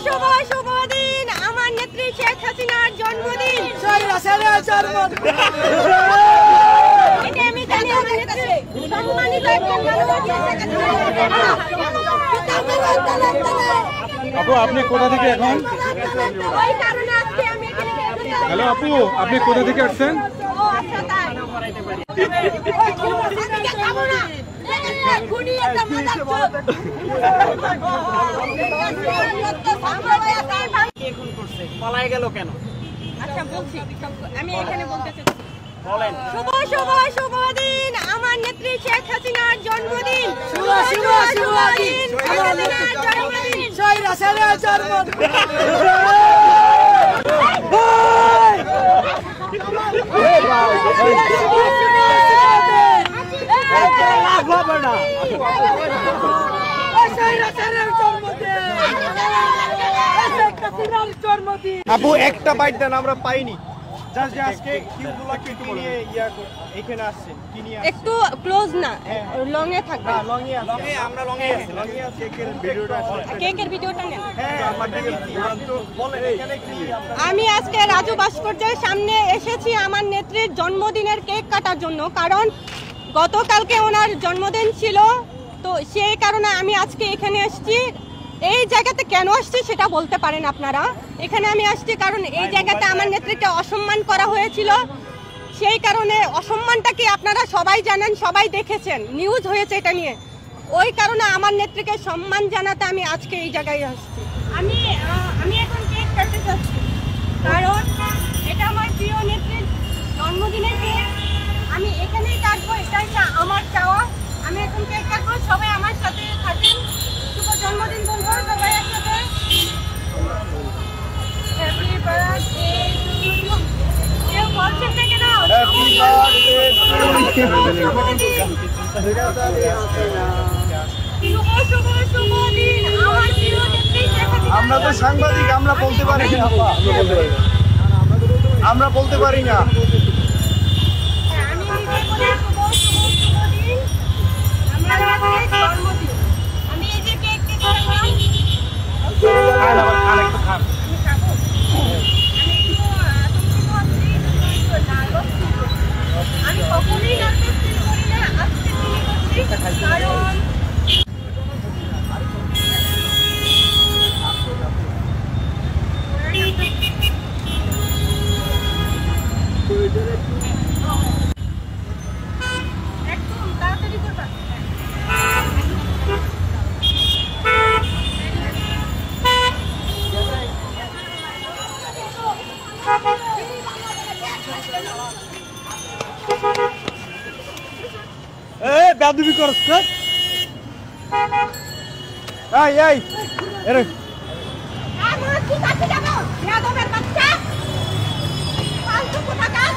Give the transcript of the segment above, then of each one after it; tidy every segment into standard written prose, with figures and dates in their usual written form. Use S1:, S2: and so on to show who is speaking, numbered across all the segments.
S1: শুভ শুভ দিন আমার নেত্রী শেখ হাসিনার জন্মদিন। এটা আমি জানি আমার নেত্রী সম্মানিত একজন
S2: আপু আপনি কোথা থেকে এখন?
S1: ওই কারণে আজকে আমি এখানে।
S2: হ্যালো আপু, আপনি কোথা থেকে আসছেন?
S1: ও আচ্ছা তাই।
S3: পালায় গেল কেন?
S1: আচ্ছা বলছি, আমি এখানে বলতে চাচ্ছি। শুভ শুভ শুভ দিন আমার নেত্রী শেখ হাসিনার জন্মদিন। শুভ শুভ শুভ দিন আমার নেত্রীর জন্মদিন।
S3: আপু একটা বাইট দেন, আমরা পাইনি। আজকে কিউগুলো নিয়ে এখানে আসছে, কি নিয়ে আসছে?
S1: একটু ক্লোজ না, লং এ থাকবে।
S3: আমরা লং এ আছি, কেকের ভিডিওটা আছে।
S1: কেকের ভিডিওটা নেন।
S3: হ্যাঁ বলেন এখানে কি?
S1: আমি আজকে রাজু ভাস্কর্যের সামনে এসেছি আমার নেত্রীর জন্মদিনের কেক কাটার জন্য, কারণ গতকালকে ওনার জন্মদিন ছিল, তো সেই কারণে আমি আজকে এখানে এসেছি। এই জায়গাতে কেন আসছি সেটা বলতে পারেন আপনারা। এখানে আমি আসছি কারণ এই জায়গাতে আমার নেত্রীকে অসম্মান করা হয়েছিল, সেই কারণে অসম্মানটা কি আপনারা সবাই জানেন, সবাই দেখেছেন, নিউজ হয়েছে এটা নিয়ে। ওই কারণে আমার নেত্রীকে সম্মান জানাতে আমি আজকে এই জায়গায় আসছি। আমি এখন কেক কাটতে চাচ্ছি কারণ এটা আমার প্রিয় নেত্রীর জন্মদিনের কেক। আমি এখানেই কাটবো, এটাই আমার চাওয়া। আমি এখন কেক কাটবো, সবাই আমার সাথে থাকেন। শুভ জন্মদিন বলবো সবাই একসাথে। Happy birthday to you. কেউ বলছেন না কেন?
S3: হ্যাপি বার্থডে
S1: শুভ শুভ শুভ দিন আমার প্রিয় নেত্রী শেখ হাসিনা।
S3: আমরা তো সাংবাদিক, আমরা বলতে পারি না। আমরা বলতে পারি না।
S1: আমি নিজে বলি শুভ শুভ শুভ দিন আমার নেত্রীর জন্মদিন। আমি এই যে কেক কেটে
S3: আরেকটু খান।
S1: আমি খাবো। আমি কখনোই নার্ভাস ফিল করি না, আজকে ফিল করছি কারণ একদম তাড়াতাড়ি করবা।
S3: বেয়াদবি করছ না? এই এরে
S1: আমার কি কাছে যাবো? বেয়াদবের বাচ্চা। ফালতু কোথাকার।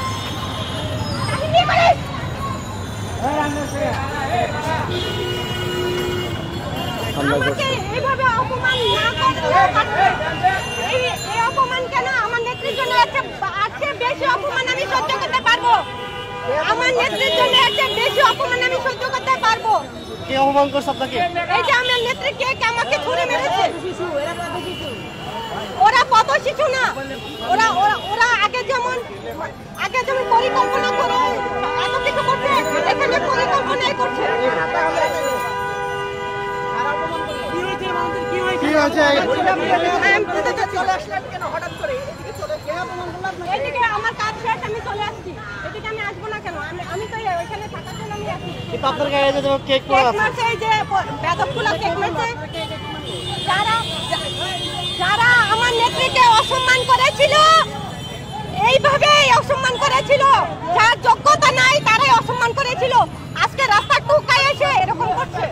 S1: কাহিনী বলিস। আমাকে এইভাবে অপমান না করতে। এই অপমান কেন? আমার নেত্রীর জন্য আছে বেশি অপমান আমি সহ্য করতে পারবো। আমার নেত্রীর জন্য আছে বেশি অপমান আমি সহ্য করতে পারবো।
S3: কে অপমান করছ আপনাকে?
S1: এই যে আমার নেত্রী কে আমাকে ছুরি মেরেছে। ওরা কত শিশু না, ওরা ওরা ওরা আগে যেমন পরিকল্পনা করে এত কিছু করছে, এখানে পরিকল্পনাই করছে।
S3: কি হয়েছে?
S1: চলে আসলেন কেন হঠাৎ করে? এদিকে আমার কাজ শেষ, আমি চলে আসছি। এদিকে আমি আসবো না কেন? আমি তো ওইখানে থাকার জন্য আমি আসি।
S3: কিন্তু আপনার গায়ে যে কেক পড়ে আছে,
S1: এই যে বেদবগুলো কেক মারছে, যারা আমার নেত্রীকে অসম্মান করেছিল, এইভাবে অসম্মান করেছিল, যার যোগ্যতা নাই তারাই অসম্মান করেছিল। আজকে রাস্তা টুকায় এসে এরকম করছে,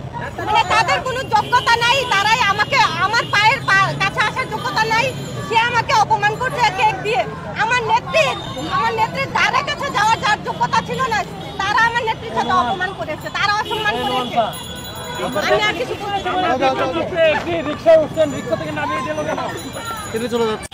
S1: মানে তাদের কোনো যোগ্যতা নাই, তারাই আমাকে আমার পায়ের কাছে আসার যোগ্যতা নাই, সে আমাকে অপমান করছে কেক দিয়ে। আমার নেত্রীর দ্বারের কাছে যাওয়ার যার যোগ্যতা ছিল না, তারা আমার নেত্রীর সাথে অপমান করেছে, তারা অসম্মান করেছে। আমি আর কিছু
S2: রিক্সা উঠছেন, রিক্সা থেকে নামিয়ে দিল কেন?
S3: চলে যাচ্ছে।